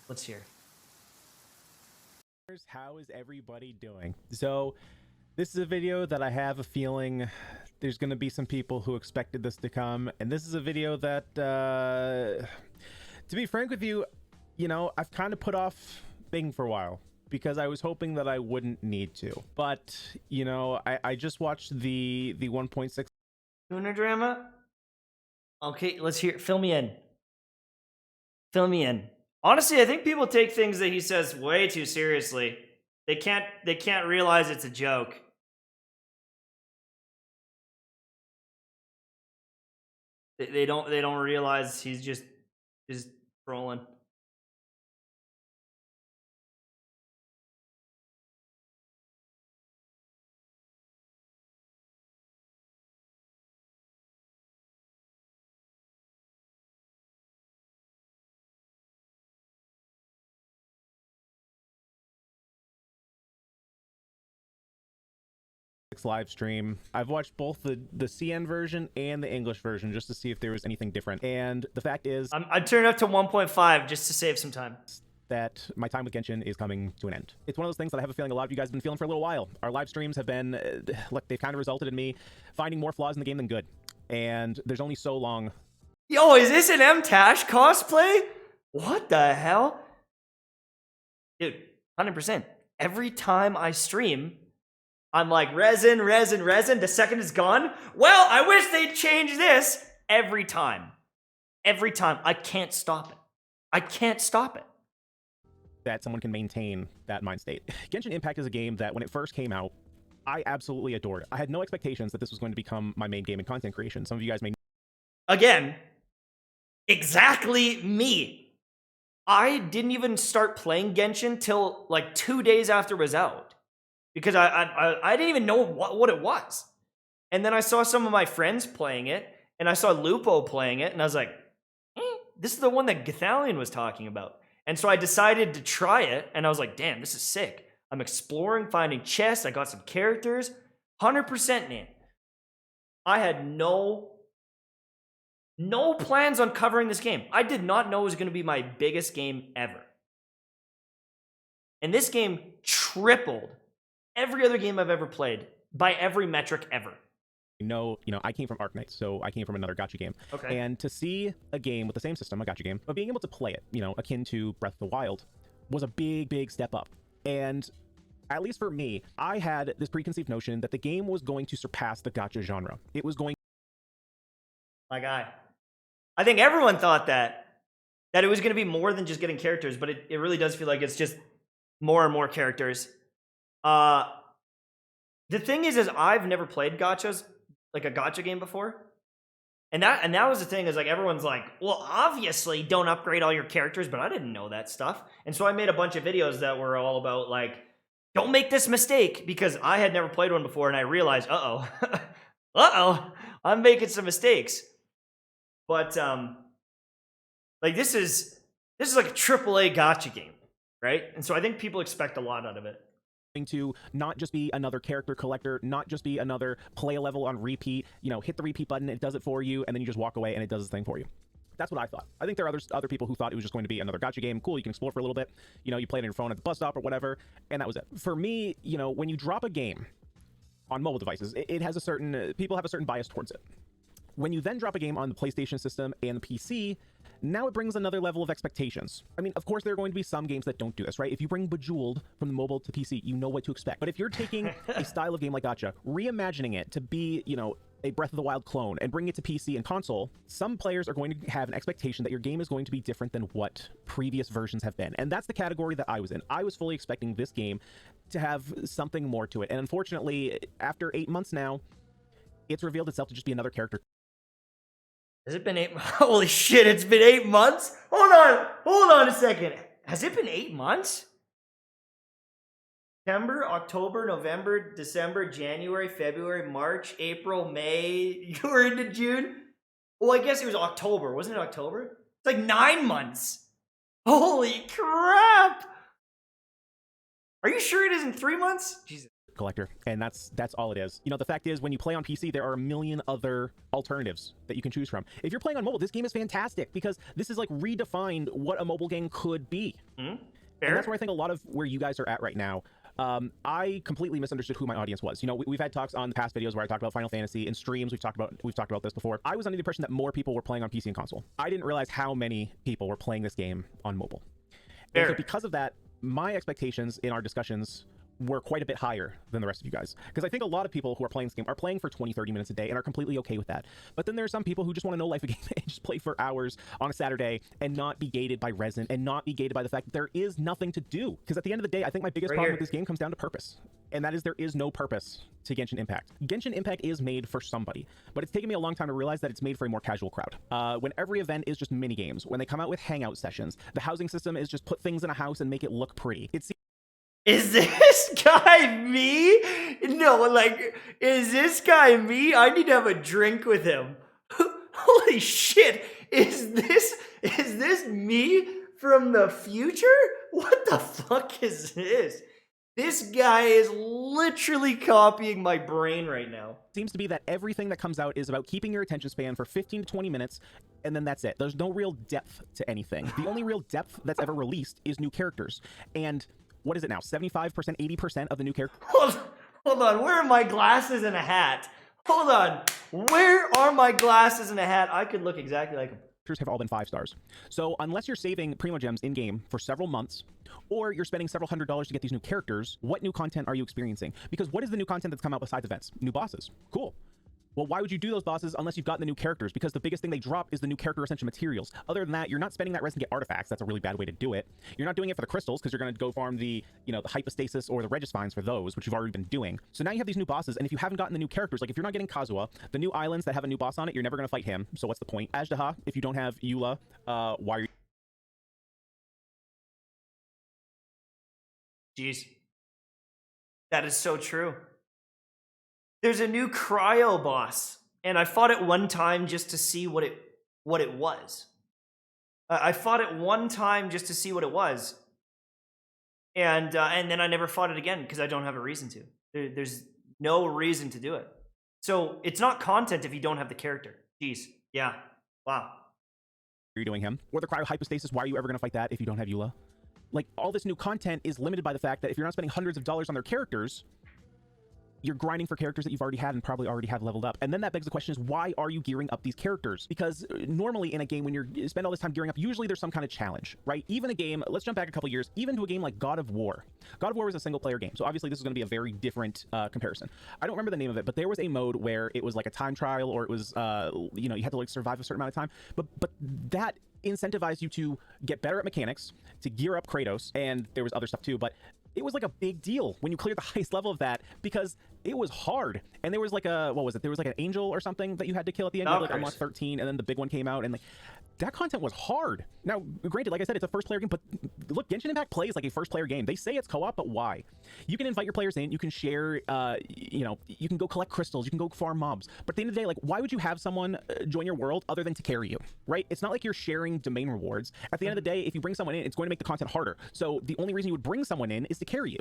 Let's hear. How is everybody doing? So this is a video that I have a feeling there's going to be some people who expected this to come, and this is a video that to be frank with you, I've kind of put off Bing for a while because I was hoping that I wouldn't need to. But I just watched the 1.6 Lunar drama. Okay, let's hear. Fill me in. Fill me in. Honestly, I think people take things that he says way too seriously. They can't realize it's a joke. They don't realize he's just trolling. live stream. I've watched both the CN version and the English version just to see if there was anything different. And the fact is, I turned it up to 1.5 just to save some time. That my time with Genshin is coming to an end. It's one of those things that I have a feeling a lot of you guys have been feeling for a little while. Our live streams have been, look, they've kind of resulted in me finding more flaws in the game than good. And there's only so long. Yo, is this an M-Tash cosplay? What the hell? Dude, 100%. Every time I stream, I'm like, resin, resin, resin. The second it's gone. Well, I wish they'd change this. Every time. Every time. I can't stop it. I can't stop it. That someone can maintain that mind state. Genshin Impact is a game that when it first came out, I absolutely adored. I had no expectations that this was going to become my main game in content creation. Some of you guys may... Again, exactly me. I didn't even start playing Genshin till like 2 days after it was out. Because I didn't even know what it was. And then I saw some of my friends playing it, and I saw Lupo playing it, and I was like, this is the one that Gathalion was talking about. And so I decided to try it, and I was like, damn, this is sick. I'm exploring, finding chests, I got some characters. 100%, man. I had no plans on covering this game. I did not know it was going to be my biggest game ever. And this game tripled every other game I've ever played by every metric ever. I came from Arknights, so I came from another gacha game. Okay. And to see a game with the same system, a gacha game, but being able to play it, akin to Breath of the Wild, was a big, big step up. And at least for me, I had this preconceived notion that the game was going to surpass the gacha genre. It was going... My guy. I think everyone thought that it was going to be more than just getting characters, but it really does feel like it's just more and more characters. The thing is I've never played gachas, like a gacha game before. And that was the thing, is like everyone's like, well, obviously don't upgrade all your characters, but I didn't know that stuff. And so I made a bunch of videos that were all about like, don't make this mistake, because I had never played one before and I realized, I'm making some mistakes. But like this is like a AAA gacha game, right? And so I think people expect a lot out of it. To not just be another character collector, not just be another play a level on repeat, hit the repeat button, it does it for you, and then you just walk away and it does its thing for you. That's what I thought. I think there are other people who thought it was just going to be another gacha game. Cool, you can explore for a little bit. You play it on your phone at the bus stop or whatever, and that was it. For me, when you drop a game on mobile devices, it has a certain... people have a certain bias towards it. When you then drop a game on the PlayStation system and the PC, now it brings another level of expectations. I mean, of course, there are going to be some games that don't do this, right? If you bring Bejeweled from the mobile to PC, you know what to expect. But if you're taking a style of game like gacha, reimagining it to be, a Breath of the Wild clone and bring it to PC and console, some players are going to have an expectation that your game is going to be different than what previous versions have been. And that's the category that I was in. I was fully expecting this game to have something more to it. And unfortunately, after 8 months now, it's revealed itself to just be another character. Has it been 8 months? Holy shit, it's been 8 months? Hold on a second. Has it been 8 months? September, October, November, December, January, February, March, April, May. You were into June? Well, I guess it was October. Wasn't it October? It's like 9 months. Holy crap. Are you sure it isn't 3 months? Jesus. collector, and that's all it is. You know, the fact is, when you play on PC, there are a million other alternatives that you can choose from. If you're playing on mobile, this game is fantastic because this is like redefined what a mobile game could be. Fair. And that's where I think a lot of where you guys are at right now. I completely misunderstood who my audience was. You know, we've had talks on the past videos where I talked about Final Fantasy. In streams, we've talked about this before. I was under the impression that more people were playing on PC and console. I didn't realize how many people were playing this game on mobile. Fair. And so because of that, my expectations in our discussions were quite a bit higher than the rest of you guys. Because I think a lot of people who are playing this game are playing for 20, 30 minutes a day and are completely okay with that. But then there are some people who just want to know life of game and just play for hours on a Saturday and not be gated by Resin and not be gated by the fact that there is nothing to do. Because at the end of the day, I think my biggest problem with this game comes down to purpose. And that is there is no purpose to Genshin Impact. Genshin Impact is made for somebody, but it's taken me a long time to realize that it's made for a more casual crowd. When every event is just mini games, when they come out with hangout sessions, the housing system is just put things in a house and make it look pretty. Is this guy me? No, like, is this guy me? I need to have a drink with him. Holy shit! Is this me from the future? What the fuck is this? This guy is literally copying my brain right now. Seems to be that everything that comes out is about keeping your attention span for 15 to 20 minutes, and then that's it. There's no real depth to anything. The only real depth that's ever released is new characters. And what is it now? 75%, 80% of the new characters? Hold on. Where are my glasses and a hat? Hold on. Where are my glasses and a hat? I could look exactly like him. Have all been 5 stars. So unless you're saving Primo Gems in-game for several months, or you're spending several $100s to get these new characters, what new content are you experiencing? Because what is the new content that's come out besides events? New bosses. Cool. Well, why would you do those bosses unless you've gotten the new characters? Because the biggest thing they drop is the new character essential materials. Other than that, you're not spending that resin to get artifacts. That's a really bad way to do it. You're not doing it for the crystals because you're going to go farm the, you know, the hypostasis or the regisvines for those, which you've already been doing. So now you have these new bosses, and if you haven't gotten the new characters, like if you're not getting Kazuha, the new islands that have a new boss on it, you're never going to fight him. So what's the point? Ajdaha, if you don't have Eula, why are you... Jeez. That is so true. There's a new cryo boss, and I fought it one time just to see what it was. I fought it one time just to see what it was, and then I never fought it again because I don't have a reason to. There's no reason to do it. So it's not content if you don't have the character. Jeez, yeah, wow. Are you doing him? Or the cryo hypostasis? Why are you ever going to fight that if you don't have Eula? Like, all this new content is limited by the fact that if you're not spending hundreds of dollars on their characters, you're grinding for characters that you've already had and probably already have leveled up. And then that begs the question is, why are you gearing up these characters? Because normally in a game, when you spend all this time gearing up, usually there's some kind of challenge, right? Even a game, let's jump back a couple years, even to a game like God of War. God of War was a single player game. So obviously this is going to be a very different comparison. I don't remember the name of it, but there was a mode where it was like a time trial, or it was, you know, you had to like survive a certain amount of time. But that incentivized you to get better at mechanics, to gear up Kratos, and there was other stuff too, but it was like a big deal when you cleared the highest level of that because it was hard. And there was like a, what was it? There was like an angel or something that you had to kill at the end. You had like unlock 13, and then the big one came out, and like that content was hard. Now, granted, like I said, it's a first-player game, but look, Genshin Impact plays like a first-player game. They say it's co-op, but why? You can invite your players in, you can share, you know, you can go collect crystals, you can go farm mobs. But at the end of the day, like, why would you have someone join your world other than to carry you, right? It's not like you're sharing domain rewards. At the end of the day, if you bring someone in, it's going to make the content harder. So the only reason you would bring someone in is to carry you.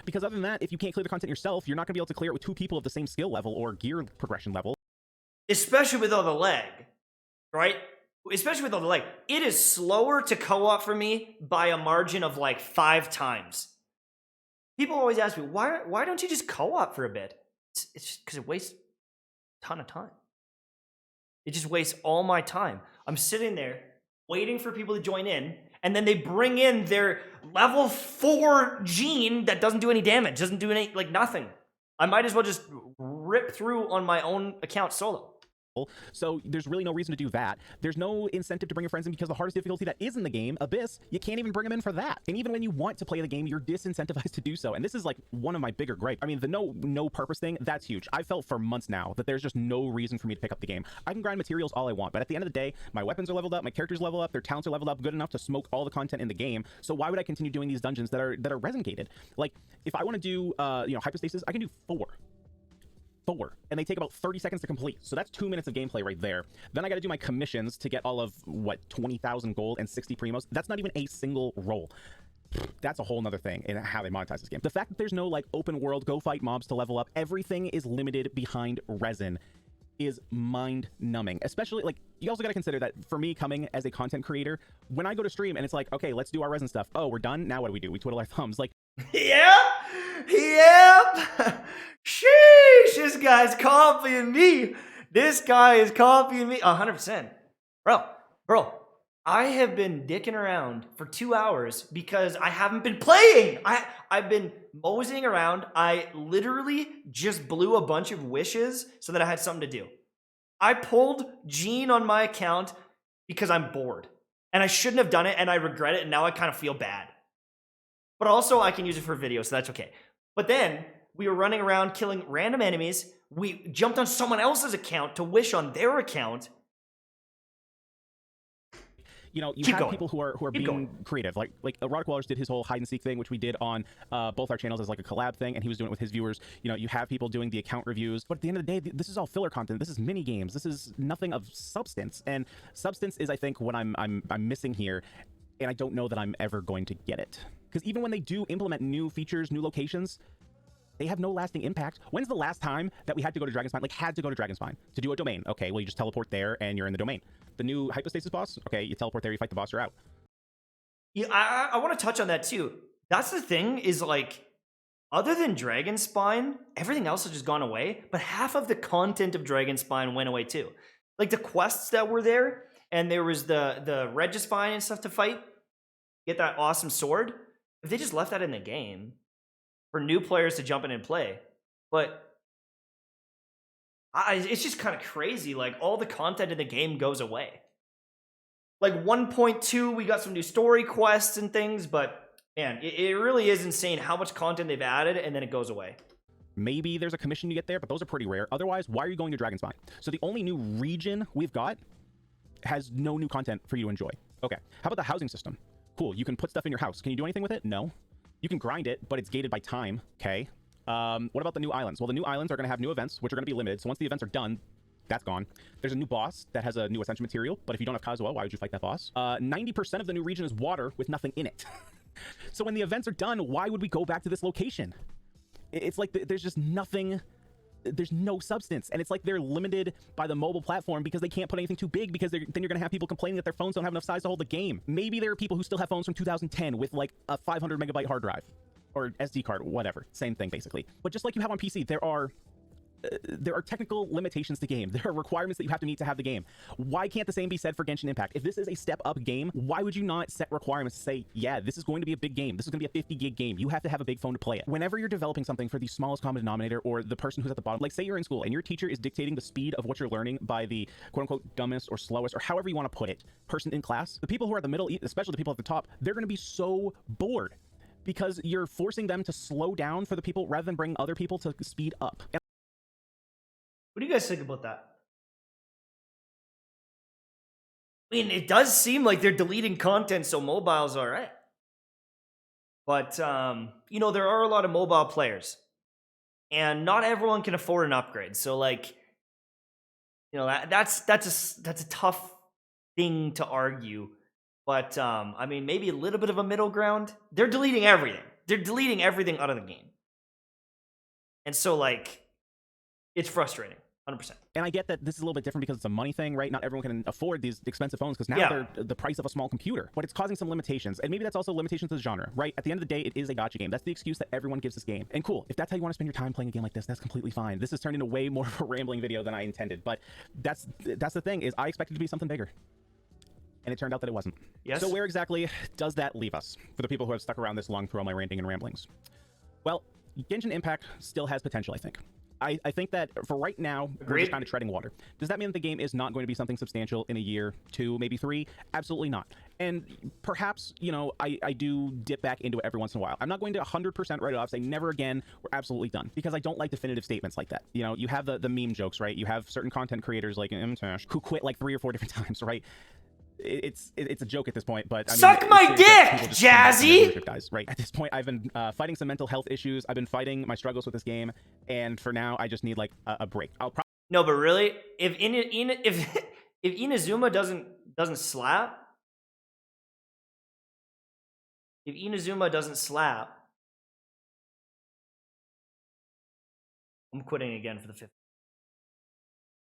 Because other than that, if you can't clear the content yourself, you're not going to be able to clear it with 2 people of the same skill level or gear progression level. Especially with all the lag, right? Especially with all the lag. It is slower to co-op for me by a margin of like 5 times. People always ask me, why don't you just co-op for a bit? It's just because it wastes a ton of time. It just wastes all my time. I'm sitting there waiting for people to join in, and then they bring in their level 4 gene that doesn't do any damage, doesn't do any, like, nothing. I might as well just rip through on my own account solo. So there's really no reason to do that. There's no incentive to bring your friends in because the hardest difficulty that is in the game, Abyss, you can't even bring them in for that. And even when you want to play the game, you're disincentivized to do so. And this is like one of my bigger gripes. I mean, the no purpose thing, that's huge. I've felt for months now that there's just no reason for me to pick up the game. I can grind materials all I want, but at the end of the day, my weapons are leveled up, my characters level up, their talents are leveled up good enough to smoke all the content in the game. So why would I continue doing these dungeons that are resin gated? Like, if I want to do you know, hypostasis, I can do 4, and they take about 30 seconds to complete. So that's 2 minutes of gameplay right there. Then I got to do my commissions to get all of, what, 20,000 gold and 60 primos. That's not even a single roll. that's a whole nother thing in how they monetize this game. The fact that there's no like open world, go fight mobs to level up, everything is limited behind Resin is mind-numbing. Especially, like, you also got to consider that for me, coming as a content creator, when I go to stream and it's like, okay, let's do our Resin stuff. Oh, we're done? Now what do? We twiddle our thumbs. Like, Yep. Sheesh, this guy's copying me. This guy is copying me 100%. Bro, I have been dicking around for 2 hours because I haven't been playing. I've been moseying around. I literally just blew a bunch of wishes so that I had something to do. I pulled Gene on my account because I'm bored. And I shouldn't have done it, and I regret it, and now I kind of feel bad. But also, I can use it for video, so that's okay. But then, we were running around killing random enemies. We jumped on someone else's account to wish on their account. you know, you Keep have going. people who are Keep being going. creative. Like Erotic Wallers did his whole hide and seek thing, which we did on both our channels as like a collab thing, and he was doing it with his viewers. You know, you have people doing the account reviews, but at the end of the day, this is all filler content. This is mini games. This is nothing of substance, and substance is, I think, what I'm missing here, and I don't know that I'm ever going to get it. Because even when they do implement new features, new locations, they have no lasting impact. When's the last time that we had to go to Dragonspine? Like, had to go to Dragonspine to do a domain. Okay, well, you just teleport there and you're in the domain. The new Hypostasis boss? Okay, you teleport there, you fight the boss, you're out. Yeah, I want to touch on that too. That's the thing, is like, other than Dragonspine, everything else has just gone away, but half of the content of Dragonspine went away too. Like the quests that were there, and there was the Regispine and stuff to fight, get that awesome sword. If they just left that in the game for new players to jump in and play, but it's just kind of crazy. Like, all the content in the game goes away. Like 1.2, we got some new story quests and things, but man, it really is insane how much content they've added, and then it goes away. Maybe there's a commission you get there, but those are pretty rare. Otherwise, why are you going to Dragonspine? So the only new region we've got has no new content for you to enjoy. Okay, how about the housing system? Cool, you can put stuff in your house. Can you do anything with it? No. You can grind it, but it's gated by time. Okay. What about the new islands? Well, the new islands are going to have new events, which are going to be limited. So once the events are done, that's gone. There's a new boss that has a new ascension material, but if you don't have Kazuha, why would you fight that boss? 90% of the new region is water with nothing in it. So when the events are done, why would we go back to this location? It's like there's just nothing. There's no substance, and it's like they're limited by the mobile platform because they can't put anything too big, because then you're gonna have people complaining that their phones don't have enough size to hold the game. Maybe there are people who still have phones from 2010 with like a 500 megabyte hard drive or SD card, whatever, same thing basically. But just like you have on PC, there are technical limitations to game. There are requirements that you have to meet to have the game. Why can't the same be said for Genshin Impact? If this is a step up game, why would you not set requirements to say, yeah, this is going to be a big game. This is going to be a 50 gig game. You have to have a big phone to play it. Whenever you're developing something for the smallest common denominator, or the person who's at the bottom, like say you're in school and your teacher is dictating the speed of what you're learning by the quote unquote dumbest or slowest, or however you want to put it, person in class, the people who are at the middle, especially the people at the top, they're going to be so bored because you're forcing them to slow down for the people rather than bring other people to speed up. What do you guys think about that? I mean, it does seem like they're deleting content so mobile's all right. But, you know, there are a lot of mobile players, and not everyone can afford an upgrade. So, like, you know, that's a tough thing to argue. But, I mean, maybe a little bit of a middle ground. They're deleting everything. They're deleting everything out of the game. And so, like, it's frustrating. 100%. And I get that this is a little bit different because it's a money thing, right? Not everyone can afford these expensive phones because now they're the price of a small computer. But it's causing some limitations. And maybe that's also limitations to the genre, right? At the end of the day, it is a gacha game. That's the excuse that everyone gives this game. And cool, if that's how you want to spend your time playing a game like this, that's completely fine. This has turned into way more of a rambling video than I intended. But that's the thing, is I expected it to be something bigger. And it turned out that it wasn't. Yes. So where exactly does that leave us for the people who have stuck around this long through all my ranting and ramblings? Well, Genshin Impact still has potential, I think. I think that for right now, we're just kind of treading water. Does that mean that the game is not going to be something substantial in a year, 2, maybe 3? Absolutely not. And perhaps, you know, I do dip back into it every once in a while. I'm not going to 100% write it off, say never again, we're absolutely done. Because I don't like definitive statements like that. You know, you have the meme jokes, right? You have certain content creators like Imtash who quit like 3 or 4 different times, right? It's a joke at this point, but I mean, suck my dick, Jazzy! Guys, right? At this point, I've been fighting some mental health issues. I've been fighting my struggles with this game, and for now, I just need like a break. No, but really, if Inazuma doesn't slap, If Inazuma doesn't slap, I'm quitting again for the 5th.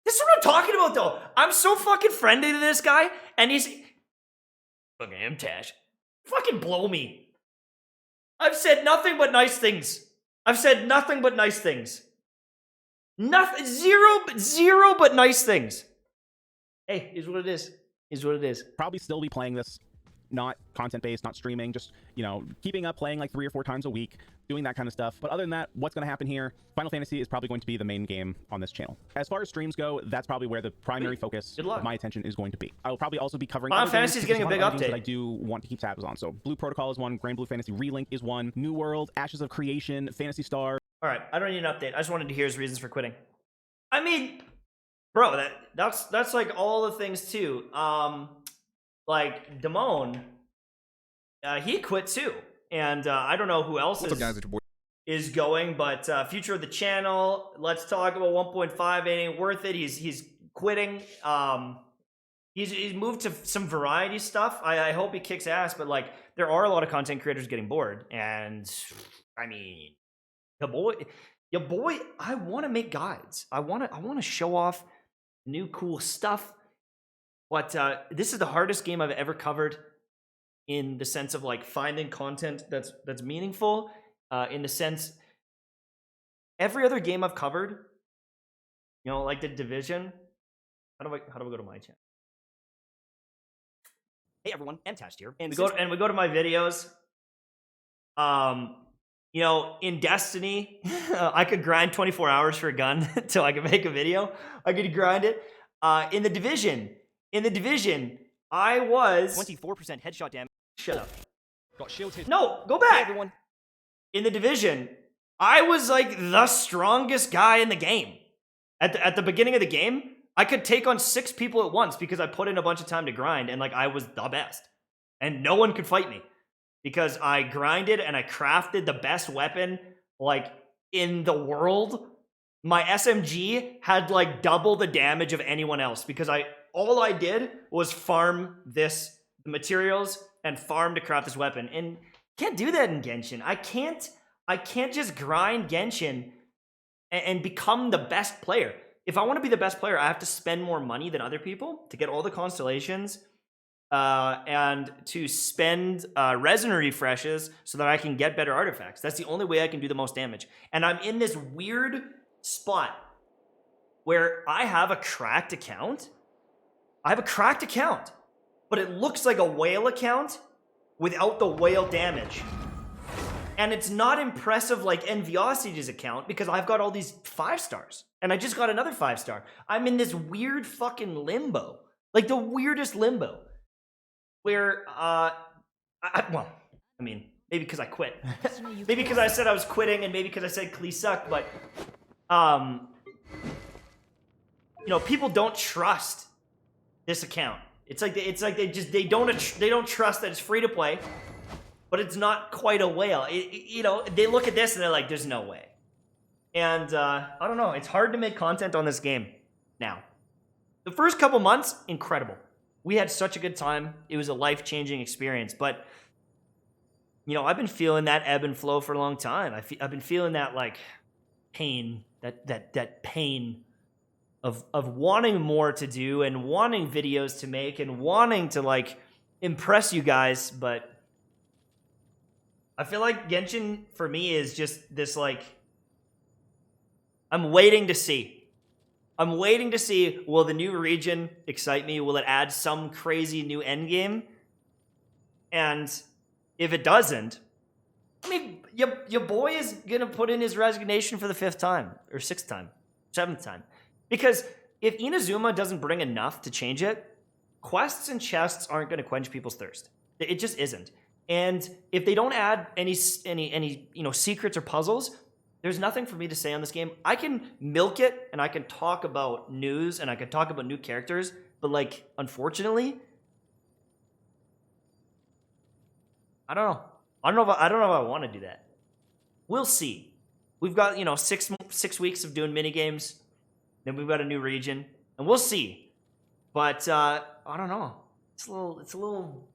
This is what I'm talking about, though. I'm so fucking friendly to this guy, and he's fucking Tash. Fucking blow me. I've said nothing but nice things. I've said nothing but nice things. Nothing, zero but nice things. Hey, is what it is. Is what it is. Probably still be playing this, not content-based, not streaming, just, you know, keeping up, playing like 3 or 4 times a week, doing that kind of stuff. But other than that, what's going to happen here? Final Fantasy is probably going to be the main game on this channel. As far as streams go, that's probably where the primary focus of my attention is going to be. I will probably also be covering Final Fantasy is getting a big update that I do want to keep tabs on. So Blue Protocol is one, Grand Blue Fantasy Relink is one, New World, Ashes of Creation, Phantasy Star. All right, I don't need an update. I just wanted to hear his reasons for quitting. I mean, bro, that's like all the things too. Like Damone, he quit too, and I don't know who else is going, but future of the channel. Let's talk about 1.5. It ain't worth it. He's quitting. He's moved to some variety stuff. I hope he kicks ass, but like there are a lot of content creators getting bored, and I mean, your boy. I want to make guides. I want to show off new cool stuff. But this is the hardest game I've ever covered, in the sense of like finding content that's meaningful. In the sense, every other game I've covered, you know, like the Division. How do I go to my channel? Hey everyone, Mtash here, and we go to my videos. You know, in Destiny, I could grind 24 hours for a gun till I could make a video. I could grind it. In the Division, I was 24% headshot damage. Shut up. Got shielded. No, go back. Hey, everyone. In the Division, I was like the strongest guy in the game. At the beginning of the game, I could take on 6 people at once because I put in a bunch of time to grind, and like I was the best. And no one could fight me because I grinded and I crafted the best weapon like in the world. My SMG had like double the damage of anyone else because all I did was farm the materials and farm to craft this weapon. And can't do that in Genshin. I can't just grind Genshin and become the best player. If I want to be the best player, I have to spend more money than other people to get all the constellations and to spend resin refreshes so that I can get better artifacts. That's the only way I can do the most damage. And I'm in this weird spot where I have a cracked account. But it looks like a whale account without the whale damage. And it's not impressive like Enviosity's account because I've got all these 5 stars. And I just got another 5 star. I'm in this weird fucking limbo. Like the weirdest limbo. Where, well, I mean, maybe because I quit. Maybe because I said I was quitting, and maybe because I said Klee sucked, but, you know, people don't trust this account. It's like they don't trust that it's free to play, but it's not quite a whale. You know, they look at this and they're like, "There's no way." And I don't know. It's hard to make content on this game now. The first couple months, incredible. We had such a good time. It was a life-changing experience. But you know, I've been feeling that ebb and flow for a long time. I've been feeling that like pain, that pain of wanting more to do and wanting videos to make and wanting to like impress you guys, but I feel like Genshin for me is just this like I'm waiting to see. Will the new region excite me? Will it add some crazy new endgame? And if it doesn't, I mean, your boy is gonna put in his resignation for the 5th time or 6th time, 7th time. Because if Inazuma doesn't bring enough to change it, quests and chests aren't going to quench people's thirst. It just isn't. And if they don't add any you know secrets or puzzles, there's nothing for me to say on this game. I can milk it and I can talk about news and I can talk about new characters, but like unfortunately, I don't know. I don't know if I want to do that. We'll see. We've got, you know, 6 weeks of doing mini games. Then we've got a new region, and we'll see. But I don't know. It's a little